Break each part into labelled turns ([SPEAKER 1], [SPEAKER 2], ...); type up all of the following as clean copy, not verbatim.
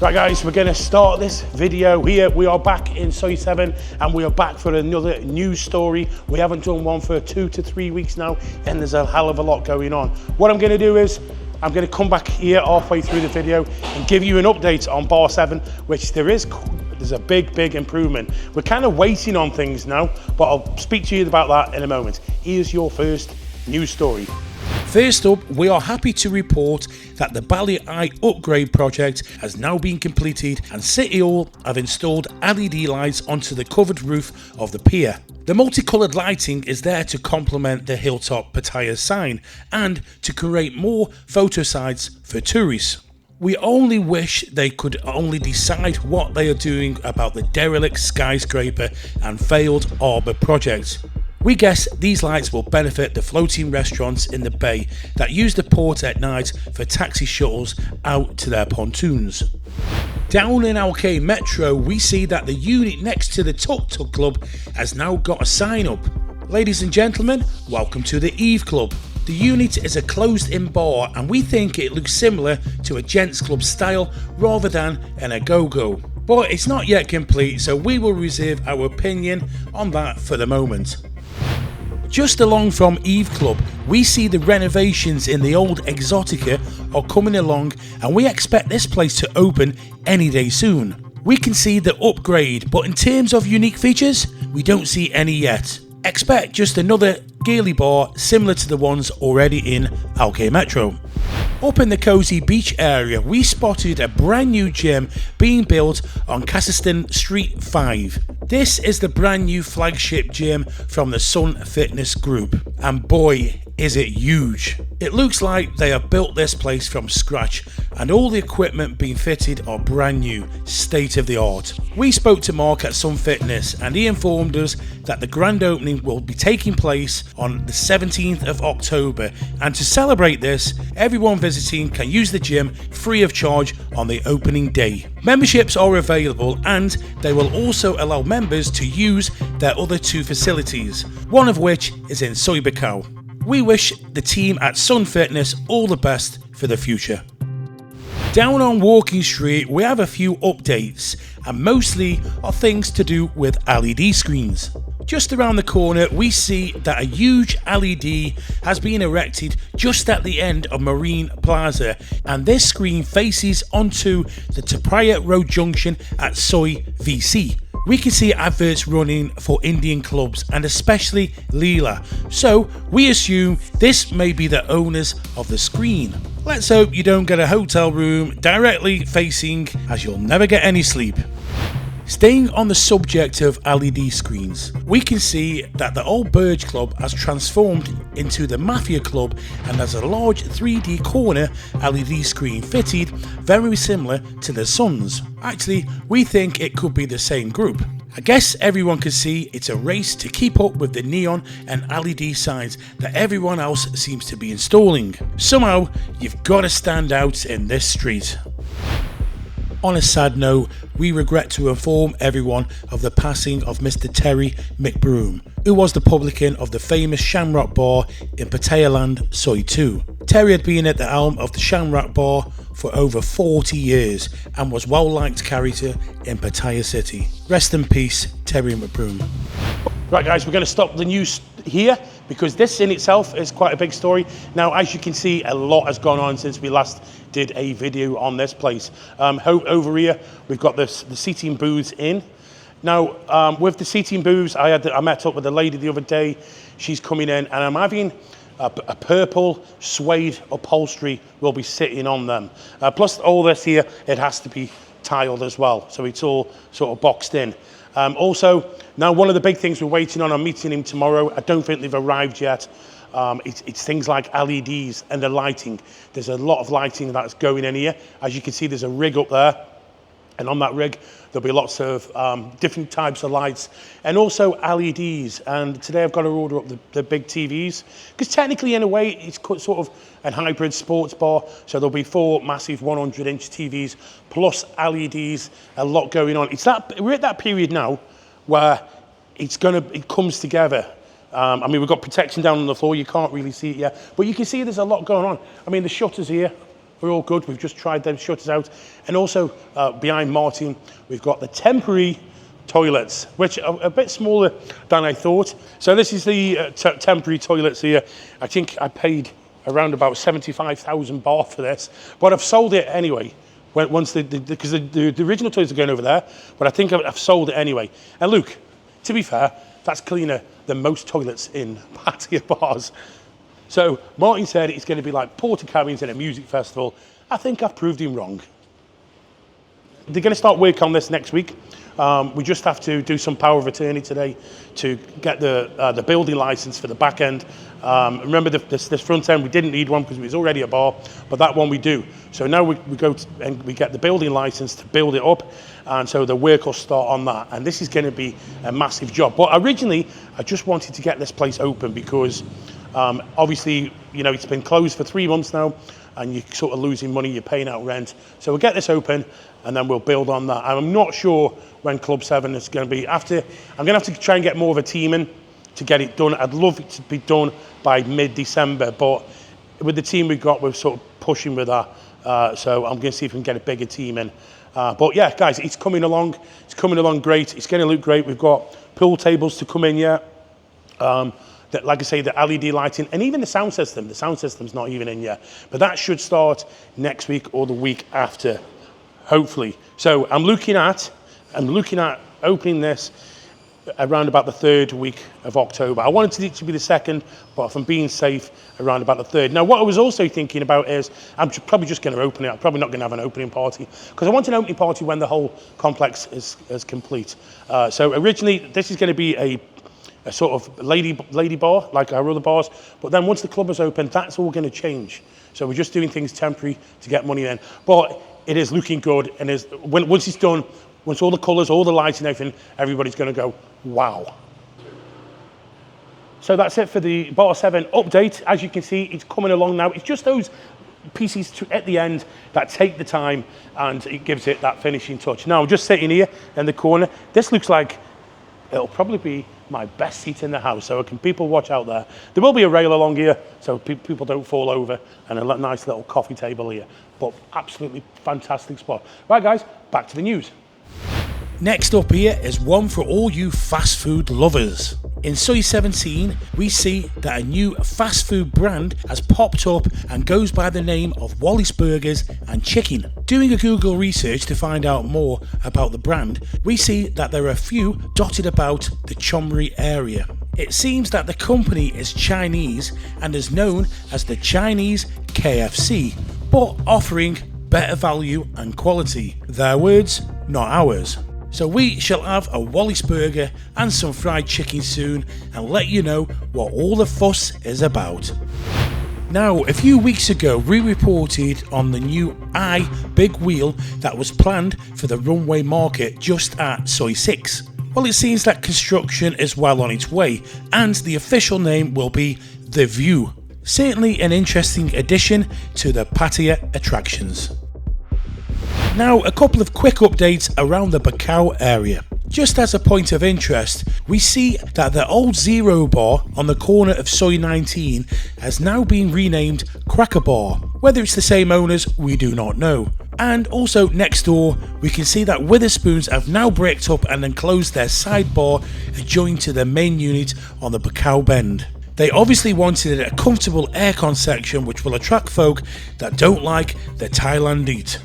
[SPEAKER 1] Right guys, we're going to start this video here. We are back in Soi 7 and we are back for another news story. We haven't done one for 2 to 3 weeks now and there's a hell of a lot going on. What I'm going to do is I'm going to come back here halfway through the video and give you an update on Bar 7, which there's a big improvement. We're kind of waiting on things now, but I'll speak to you about that in a moment. Here's your first news story.
[SPEAKER 2] First up, we are happy to report that the Bali Eye upgrade project has now been completed and City Hall have installed LED lights onto the covered roof of the pier. The multicoloured lighting is there to complement the Hilltop Pattaya sign and to create more photo sites for tourists. We only wish they could only decide what they are doing about the derelict skyscraper and failed harbour project. We guess these lights will benefit the floating restaurants in the bay that use the port at night for taxi shuttles out to their pontoons. Down in Alke Metro, we see that the unit next to the Tuk Tuk Club has now got a sign up. Ladies and gentlemen, welcome to the Eve Club. The unit is a closed-in bar and we think it looks similar to a gents club style rather than an a-go-go. But it's not yet complete, so we will reserve our opinion on that for the moment. Just along from Eve Club, we see the renovations in the old Exotica are coming along and we expect this place to open any day soon. We can see the upgrade, but in terms of unique features, we don't see any yet. Expect just another girly bar similar to the ones already in Alke Metro. Up in the Cozy Beach area, we spotted a brand new gym being built on Kazakhstan Street 5. This is the brand new flagship gym from the Sun Fitness Group, and boy is it huge. It looks like they have built this place from scratch and all the equipment being fitted are brand new, state of the art. We spoke to Mark at Sun Fitness and he informed us that the grand opening will be taking place on the 17th of October, and to celebrate this, everyone visiting can use the gym free of charge on the opening day. Memberships are available and they will also allow members to use their other two facilities, one of which is in Soi Buakhao. We wish the team at Sun Fitness all the best for the future. Down on Walking Street, we have a few updates and mostly are things to do with LED screens. Just around the corner, we see that a huge LED has been erected just at the end of Marine Plaza, and this screen faces onto the Pattaya Road junction at Soi VC. We can see adverts running for Indian clubs and especially Leela, so we assume this may be the owners of the screen. Let's hope you don't get a hotel room directly facing, as you'll never get any sleep. Staying on the subject of LED screens, we can see that the old Burge Club has transformed into the Mafia Club and has a large 3D corner LED screen fitted very similar to the Sun's. Actually, we think it could be the same group. I guess everyone can see it's a race to keep up with the neon and LED signs that everyone else seems to be installing. Somehow, you've got to stand out in this street. On a sad note, we regret to inform everyone of the passing of Mr. Terry McBroom, who was the publican of the famous Shamrock Bar in Pattaya Land, Soi 2. Terry had been at the helm of the Shamrock Bar for over 40 years and was well-liked character in Pattaya City. Rest in peace, Terry McBroom.
[SPEAKER 1] Right guys, we're going to stop the news here because this in itself is quite a big story. Now, as you can see, a lot has gone on since we last did a video on this place. Over here, we've got the seating booths in. Now, with the seating booths, I met up with a lady the other day. She's coming in and I'm having a purple suede upholstery will be sitting on them. Plus all this here, it has to be tiled as well. So it's all sort of boxed in. Also, now one of the big things we're waiting on, I'm meeting him tomorrow. I don't think they've arrived yet. It's things like LEDs and the lighting. There's a lot of lighting that's going in here. As you can see, there's a rig up there. And on that rig, there'll be lots of different types of lights and also LEDs. And today I've got to order up the big TVs because technically in a way it's sort of a hybrid sports bar. So there'll be 4 massive 100-inch TVs plus LEDs, a lot going on. We're at that period now where it comes together. I mean, we've got protection down on the floor. You can't really see it yet, but you can see there's a lot going on. I mean, the shutters here, we're all good. We've just tried them shutters out. And also behind Martin, we've got the temporary toilets, which are a bit smaller than I thought. So this is the temporary toilets here. I think I paid around about 75,000 baht for this, but I've sold it anyway. Because the original toilets are going over there, but I think I've sold it anyway. And look, to be fair, that's cleaner than most toilets in Pattaya bars. So Martin said it's going to be like porta cabins at a music festival. I think I've proved him wrong. They're going to start work on this next week. We just have to do some power of attorney today to get the building license for the back end. Remember this front end, we didn't need one because it was already a bar, but that one we do. So now we go and we get the building license to build it up, and so the work will start on that. And this is going to be a massive job. But originally, I just wanted to get this place open because obviously, it's been closed for 3 months now, and you're sort of losing money, you're paying out rent. So we'll get this open, and then we'll build on that. I'm not sure when Club 7 is going to be. I'm going to have to try and get more of a team in to get it done. I'd love it to be done by mid-December, but with the team we've got, we're sort of pushing with that. So I'm going to see if we can get a bigger team in. But yeah, guys, it's coming along. It's coming along great. It's going to look great. We've got pool tables to come in yet. Like I say, the LED lighting and even the sound system. The sound system's not even in yet. But that should start next week or the week after, hopefully. So I'm looking at opening this around about the 3rd week of October. I wanted it to be the 2nd, but if I'm being safe, around about the 3rd. Now, what I was also thinking about is I'm probably just going to open it. I'm probably not going to have an opening party because I want an opening party when the whole complex is complete. So originally, this is going to be a sort of lady bar, like our other bars. But then once the club is open, that's all going to change. So we're just doing things temporary to get money in. But it is looking good, and once it's done, once all the colours, all the lights and everything, everybody's going to go, wow. So that's it for the Bar 7 update. As you can see, it's coming along now. It's just those pieces at the end that take the time, and it gives it that finishing touch. Now, I'm just sitting here in the corner. This looks like it'll probably be my best seat in the house, so people watch out there. There will be a rail along here, so people don't fall over, and a nice little coffee table here. But absolutely fantastic spot. Right, guys, back to the news.
[SPEAKER 2] Next up here is one for all you fast food lovers. In Soi 17, we see that a new fast food brand has popped up and goes by the name of Wally's Burgers and Chicken. Doing a Google research to find out more about the brand, we see that there are a few dotted about the Chonburi area. It seems that the company is Chinese and is known as the Chinese KFC, but offering better value and quality. Their words, not ours. So we shall have a Wally's Burger and some fried chicken soon and let you know what all the fuss is about. Now, a few weeks ago we reported on the new big wheel that was planned for the runway market just at Soi 6. Well, it seems that construction is well on its way and the official name will be The View. Certainly an interesting addition to the Pattaya attractions. Now, a couple of quick updates around the Bacau area. Just as a point of interest, we see that the old Zero Bar on the corner of Soi 19 has now been renamed Cracker Bar. Whether it's the same owners, we do not know. And also next door, we can see that Witherspoons have now bricked up and enclosed their sidebar adjoining to the main unit on the Bacau Bend. They obviously wanted a comfortable aircon section which will attract folk that don't like the Thailand heat.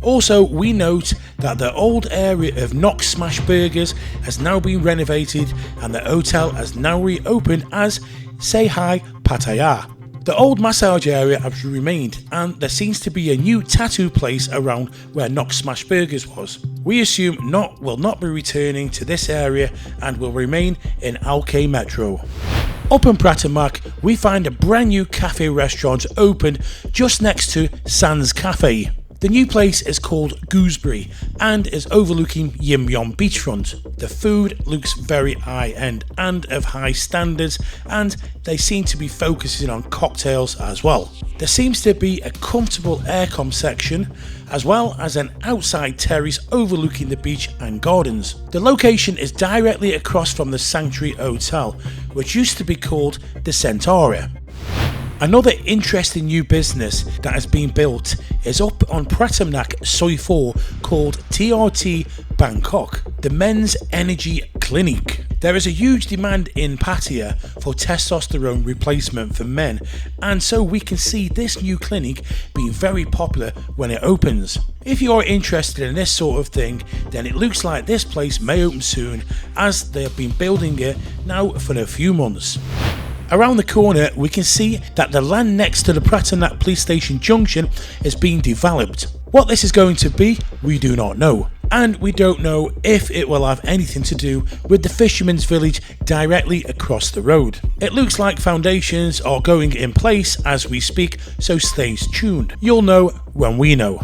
[SPEAKER 2] Also, we note that the old area of Knock Smash Burgers has now been renovated and the hotel has now reopened as Say Hi Pattaya. The old massage area has remained and there seems to be a new tattoo place around where Knock Smash Burgers was. We assume Knock will not be returning to this area and will remain in Alke Metro. Up in Pratamak, we find a brand new cafe restaurant opened just next to Sands Cafe. The new place is called Gooseberry and is overlooking Yim Yom beachfront. The food looks very high-end and of high standards, and they seem to be focusing on cocktails as well. There seems to be a comfortable aircon section as well as an outside terrace overlooking the beach and gardens. The location is directly across from the Sanctuary Hotel, which used to be called the Centaria. Another interesting new business that has been built is up on Pratamnak Soi 4 called TRT Bangkok, the Men's Energy Clinic. There is a huge demand in Pattaya for testosterone replacement for men, and so we can see this new clinic being very popular when it opens. If you are interested in this sort of thing, then it looks like this place may open soon, as they have been building it now for a few months. Around the corner, we can see that the land next to the Pratamnak police station junction is being developed. What this is going to be, we do not know. And we don't know if it will have anything to do with the fisherman's village directly across the road. It looks like foundations are going in place as we speak, so stay tuned. You'll know when we know.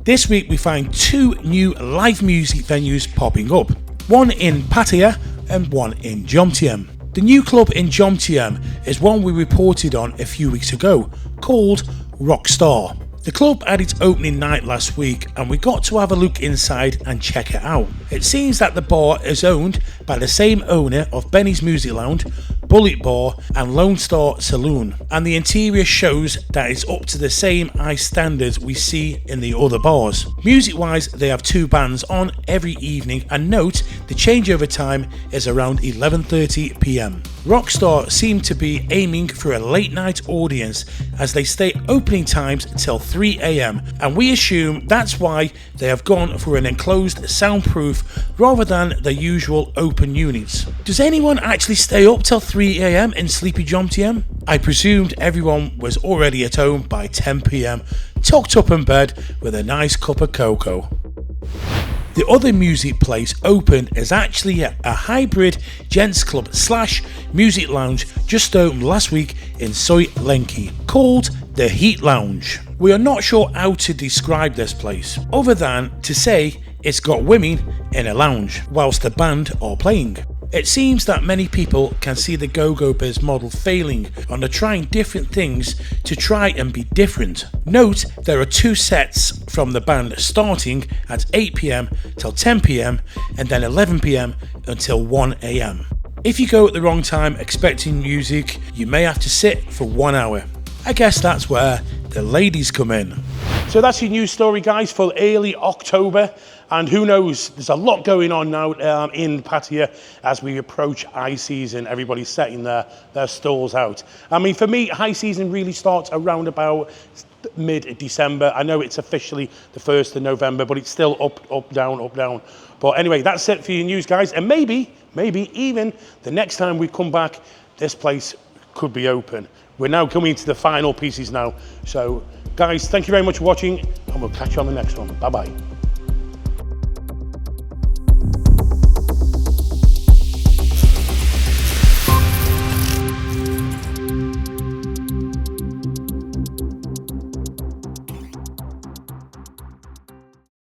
[SPEAKER 2] This week we find two new live music venues popping up. One in Pattaya and one in Jomtien. The new club in Jomtien is one we reported on a few weeks ago, called Rockstar. The club had its opening night last week and we got to have a look inside and check it out. It seems that the bar is owned by the same owner of Benny's Music Lounge, Bullet Bar and Lone Star Saloon, and the interior shows that it's up to the same high standards we see in the other bars. Music wise, they have two bands on every evening, and note the changeover time is around 11:30 PM. Rockstar seem to be aiming for a late night audience as they stay opening times till 3 AM, and we assume that's why they have gone for an enclosed soundproof rather than the usual open units. Does anyone actually stay up till 3 AM in sleepy Jomtien? I presumed everyone was already at home by 10 PM, tucked up in bed with a nice cup of cocoa. The other music place open is actually a hybrid gents club / music lounge just opened last week in Soi Lenki, called the Heat Lounge. We are not sure how to describe this place, other than to say it's got women in a lounge whilst the band are playing. It seems that many people can see the Go-Go Biz model failing and are trying different things to try and be different. Note there are two sets from the band starting at 8 PM till 10 PM and then 11 PM until 1 AM. If you go at the wrong time expecting music, you may have to sit for 1 hour. I guess that's where the ladies come in.
[SPEAKER 1] So that's your news story, guys, for early October. And who knows, there's a lot going on now in Pattaya as we approach high season. Everybody's setting their stalls out. I mean, for me, high season really starts around about mid-December. I know it's officially the 1st of November, but it's still up, down, up, down. But anyway, that's it for your news, guys. And maybe even the next time we come back, this place could be open. We're now coming to the final pieces now. So, guys, thank you very much for watching, and we'll catch you on the next one. Bye-bye.